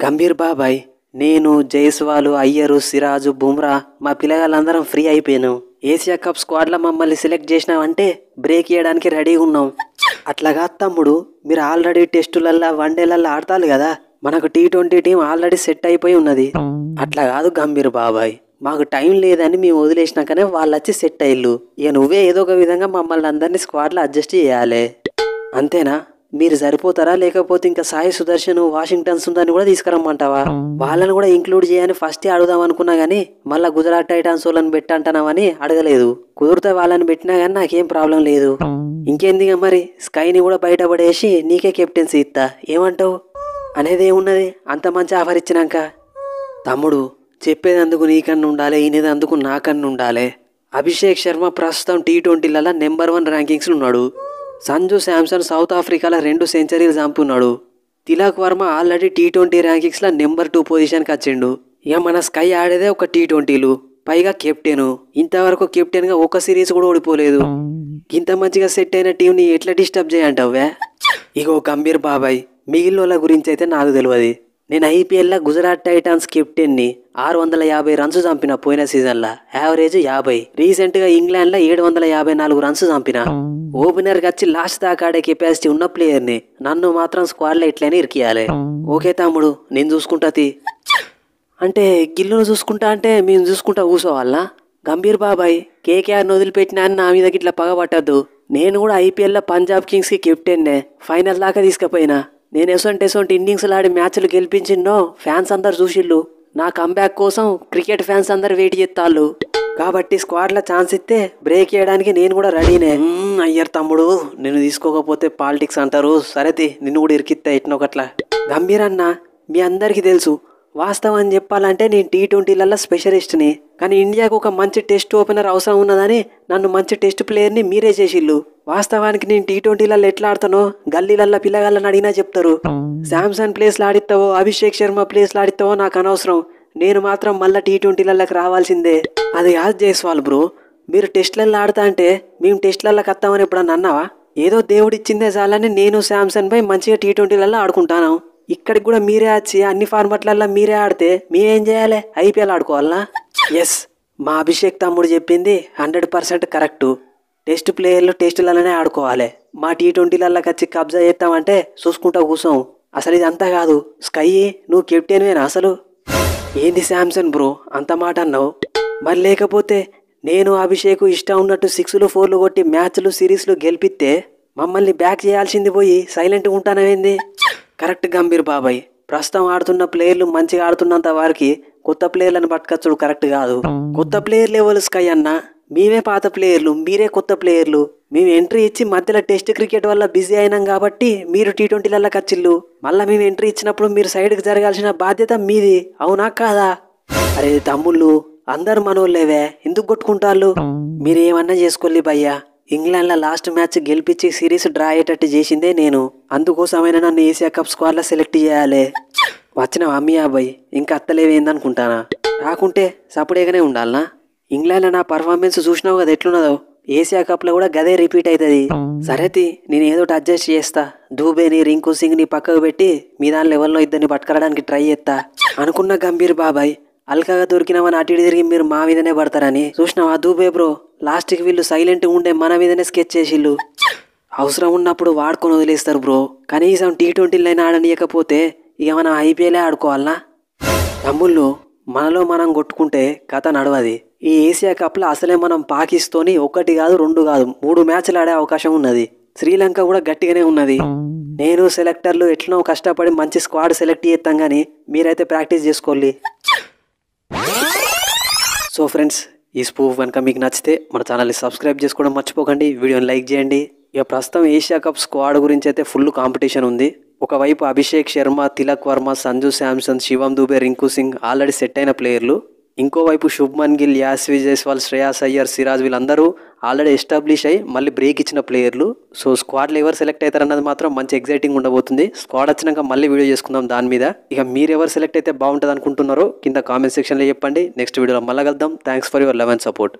గంభీర్ బాబాయ్, నేను జైస్వాల్, అయ్యరు, సిరాజు, బుమ్రా మా పిల్లగాళ్ళందరం ఫ్రీ అయిపోయాను. ఏషియా కప్ స్క్వాడ్లో మమ్మల్ని సెలెక్ట్ చేసినామంటే బ్రేక్ ఇవ్వడానికి రెడీగా ఉన్నాం. అట్లాగా తమ్ముడు, మీరు ఆల్రెడీ టెస్టులల్లా వన్డేలల్లా ఆడతారు కదా, మనకు T20 టీం ఆల్రెడీ సెట్ అయిపోయి ఉన్నది. అట్లా కాదు గంభీర్ బాబాయ్, మాకు టైం లేదని మేము వదిలేసినాకనే వాళ్ళు వచ్చి సెట్ అయ్యిల్లు. ఇక నువ్వే ఏదో ఒక విధంగా మమ్మల్ని అందరినీ స్క్వాడ్లో అడ్జస్ట్ చేయాలి. అంతేనా? మీరు సరిపోతారా, లేకపోతే ఇంకా సాయి సుదర్శన్, వాషింగ్టన్ సుందర్ని కూడా తీసుకురమ్మంటావా? వాళ్ళని కూడా ఇంక్లూడ్ చేయని ఫస్టే అడుగుదాం అనుకున్నా గానీ మళ్ళీ గుజరాత్ టైటాన్స్ వాళ్ళని పెట్టంటానావని అడగలేదు. కుదిరితే వాళ్ళని పెట్టినా కానీ నాకేం ప్రాబ్లం లేదు. ఇంకేందిగా మరి, స్కైని కూడా బయటపడేసి నీకే కెప్టెన్సీ ఇస్తా, ఏమంటావు? అనేది ఏమున్నది అంత మంచి ఆఫర్ ఇచ్చినాక? తమ్ముడు, చెప్పేదందుకు నీకన్నా ఉండాలి, ఈనేదందుకు నాకన్నా ఉండాలి. అభిషేక్ శర్మ ప్రస్తుతం T20లలో నెంబర్ 1 ర్యాంకింగ్స్లో ఉన్నాడు. సంజు శాంసన్ సౌత్ ఆఫ్రికాలో 2 సెంచరీలు చంపున్నాడు. తిలక్ వర్మ ఆల్రెడీ T20 ర్యాంకింగ్స్లో నెంబర్ 2 పొజిషన్కి వచ్చిండు. ఇక మన స్కై ఆడేదే ఒక T20లు, పైగా కెప్టెను. ఇంతవరకు కెప్టెన్గా ఒక సిరీస్ కూడా ఓడిపోలేదు. ఇంత మంచిగా సెట్ అయిన టీంని ఎట్లా డిస్టర్బ్ చేయంటావే? ఇగో గంభీర్ బాబాయ్, మిగిలిన గురించి అయితే నాకు తెలియదు. నేను IPLలో గుజరాత్ టైటాన్స్ కెప్టెన్ని 650 రన్స్ చంపిన పోయిన సీజన్లో, యావరేజ్ 50. రీసెంట్గా ఇంగ్లాండ్లో 754 రన్స్ చంపిన. ఓపెనర్కి వచ్చి లాస్ట్ దాకా ఆడే కెపాసిటీ ఉన్న ప్లేయర్ని నన్ను మాత్రం స్క్వాడ్లో ఎట్లయినా ఇరికియాలి. ఓకే తమ్ముడు, నేను చూసుకుంటాది. అంటే గిల్లును చూసుకుంటా అంటే మేము చూసుకుంటా కూర్చోవాలా? గంభీర్ బాబాయ్, KKRని వదిలిపెట్టినా అని నా మీద ఇట్లా పగబట్టద్దు. నేను కూడా IPLలో పంజాబ్ కింగ్స్కి కెప్టెన్నే, ఫైనల్ దాకా తీసుకుపోయినా. నేను ఎసొంటి ఇన్నింగ్స్లు ఆడి మ్యాచ్లు గెలిపించిన్నో ఫ్యాన్స్ అందరు చూసిళ్ళు. నా కంబ్యాక్ కోసం క్రికెట్ ఫ్యాన్స్ అందరు వెయిట్ చేస్తాళ్ళు. కాబట్టి స్క్వాడ్లో ఛాన్స్ ఇస్తే బ్రేక్ చేయడానికి నేను కూడా రెడీనే. అయ్యారు తమ్ముడు, నేను తీసుకోకపోతే పాలిటిక్స్ అంటారు. సరేది, నిన్ను కూడా ఇరికిత్తా ఎట్నొకట్లా. గంభీర్ అన్న, మీ అందరికీ తెలుసు, వాస్తవం చెప్పాలంటే నేను T20లలో స్పెషలిస్ట్ని. కానీ ఇండియాకు ఒక మంచి టెస్ట్ ఓపెనర్ అవసరం ఉన్నదని నన్ను మంచి టెస్ట్ ప్లేయర్ని మీరే చేసిళ్ళు. వాస్తవానికి నేను T20లలో ఎట్లా ఆడతానో గల్లీలల్లో పిల్లగాళ్ళని అడిగినా చెప్తారు. శాంసన్ ప్లేస్లో ఆడిస్తావో, అభిషేక్ శర్మ ప్లేస్లో ఆడిస్తావో నాకు అనవసరం. నేను మాత్రం మళ్ళీ T20లలోకి రావాల్సిందే. అది కాదు జైస్వాల్ బ్రో, మీరు టెస్ట్లలో ఆడతా అంటే మేము టెస్ట్లలోకి వస్తామని ఎప్పుడన్నా అన్నావా? ఏదో దేవుడిచ్చిందే చాలని నేను శాంసన్ పై మంచిగా T20లలో ఆడుకుంటాను. ఇక్కడికి కూడా మీరే వచ్చి అన్ని ఫార్మాట్లలో మీరే ఆడితే మేమేం చేయాలి? IPL ఆడుకోవాలా? ఎస్, మా అభిషేక్ తమ్ముడు చెప్పింది 100% కరెక్టు. టెస్ట్ ప్లేయర్లు టెస్టులలోనే ఆడుకోవాలి. మా T20లలోకి వచ్చి కబ్జా చేస్తామంటే చూసుకుంటా కూర్చోం. అసలు ఇది అంతా కాదు. స్కై, నువ్వు కెప్టెన్వేనా అసలు? ఏంది శాంసన్ బ్రో అంత మాట అన్నావు? మరి లేకపోతే నేను అభిషేక్ ఇష్టం ఉన్నట్టు 6లు 4లు కొట్టి మ్యాచ్లు సిరీస్లు గెలిపిస్తే మమ్మల్ని బ్యాక్ చేయాల్సింది పోయి సైలెంట్గా ఉంటానవేంది? కరెక్ట్ గంభీర్ బాబాయ్, ప్రస్తుతం ఆడుతున్న ప్లేయర్లు మంచిగా ఆడుతున్నంత వారికి కొత్త ప్లేయర్లను పట్టుకొచ్చుడు కరెక్ట్ కాదు. కొత్త ప్లేయర్లు ఎవరు స్కై అన్న? మేమే పాత ప్లేయర్లు, మీరే కొత్త ప్లేయర్లు. మేము ఎంట్రీ ఇచ్చి మధ్యలో టెస్ట్ క్రికెట్ వల్ల బిజీ అయినాం కాబట్టి మీరు T20లలోకి వచ్చిళ్ళు. మళ్ళీ మేము ఎంట్రీ ఇచ్చినప్పుడు మీరు సైడ్కి జరగాల్సిన బాధ్యత మీది, అవునా కాదా? అరే తమ్ముళ్ళు, అందరు మనోళ్ళేవే, ఎందుకు కొట్టుకుంటాళ్ళు? మీరు ఏమన్నా చేసుకోలే భయ్యా. ఇంగ్లాండ్లో లాస్ట్ మ్యాచ్ గెలిపించి సిరీస్ డ్రా అయ్యేటట్టు చేసిందే నేను. అందుకోసమైనా నన్ను ఏషియా కప్ స్క్వాడ్లో సెలెక్ట్ చేయాలి. వచ్చిన అమ్మీ అబ్బాయి ఇంకా అత్తలేవేందనుకుంటానా? రాకుంటే సపడేగానే ఉండాలనా? ఇంగ్లాండ్లో నా పర్ఫార్మెన్స్ చూసినావు కదా ఎట్లున్నదో, ఏషియా కప్లో కూడా గదే రిపీట్ అవుతుంది. సరేతి, నేను ఏదో అడ్జస్ట్ చేస్తా. దూబేని, రింకు సింగ్ని పక్కకు పెట్టి మీ దాని లెవెల్లో ఇద్దరిని పట్టుకరడానికి ట్రై చేస్తా అనుకున్న గంభీర్ బాబాయ్. అల్కగా దొరికినామని అటు తిరిగి మీరు మా మీదనే పడతారని చూసినావా దూబే బ్రో? లాస్ట్కి వీళ్ళు సైలెంట్గా ఉండే మన మీదనే స్కెచ్ చేసిళ్ళు. అవసరం ఉన్నప్పుడు వాడుకొని వదిలేస్తారు బ్రో. కనీసం T20లైనా ఆడనీయకపోతే ఇక మనం IPLే ఆడుకోవాలనా? తమ్ముళ్ళు, మనలో మనం కొట్టుకుంటే కథ నడవది. ఈ ఏషియా కప్లో అసలే మనం పాకిస్తాన్ 1 కాదు 2 కాదు 3 మ్యాచ్లు ఆడే అవకాశం ఉన్నది. శ్రీలంక కూడా గట్టిగానే ఉన్నది. నేను సెలెక్టర్లు ఎట్లనో కష్టపడి మంచి స్క్వాడ్ సెలెక్ట్ చేస్తాం కానీ మీరైతే ప్రాక్టీస్ చేసుకోండి. సో ఫ్రెండ్స్, ఈ స్పూఫ్ కనుక మీకు నచ్చితే మన ఛానల్ని సబ్స్క్రైబ్ చేసుకోవడం మర్చిపోకండి. వీడియోని లైక్ చేయండి. ఇక ప్రస్తుతం ఏషియా కప్ స్క్వాడ్ గురించి అయితే ఫుల్ కాంపిటీషన్ ఉంది. ఒకవైపు అభిషేక్ శర్మ, తిలక్ వర్మ, సంజు శాంసన్, శివం దూబే, రింకు సింగ్ ఆల్రెడీ సెట్ అయిన ప్లేయర్లు. ఇంకోవైపు శుభ్మన్ గిల్, యాస్వి జైస్వాల్, శ్రేయాస్ అయ్యర్, సిరాజ్ వీళ్ళందరూ ఆల్రెడీ ఎస్టాబ్లిష్ అయ్యి మళ్ళీ బ్రేక్ ఇచ్చిన ప్లేయర్లు. సో స్క్వాడ్లో ఎవరు సెలెక్ట్ అవుతారన్నది మాత్రం మంచి ఎగ్జైటింగ్ ఉండబోతుంది. స్క్వాడ్ వచ్చినాక మళ్ళీ వీడియో చేసుకుందాం దాని మీద. ఇక మీరు ఎవరు సెలెక్ట్ అయితే బాగుంటుంది అనుకుంటున్నారో కింద కామెంట్ సెక్షన్లో చెప్పండి. నెక్స్ట్ వీడియోలో మళ్ళీ కలుద్దాం. Thanks for your love and support.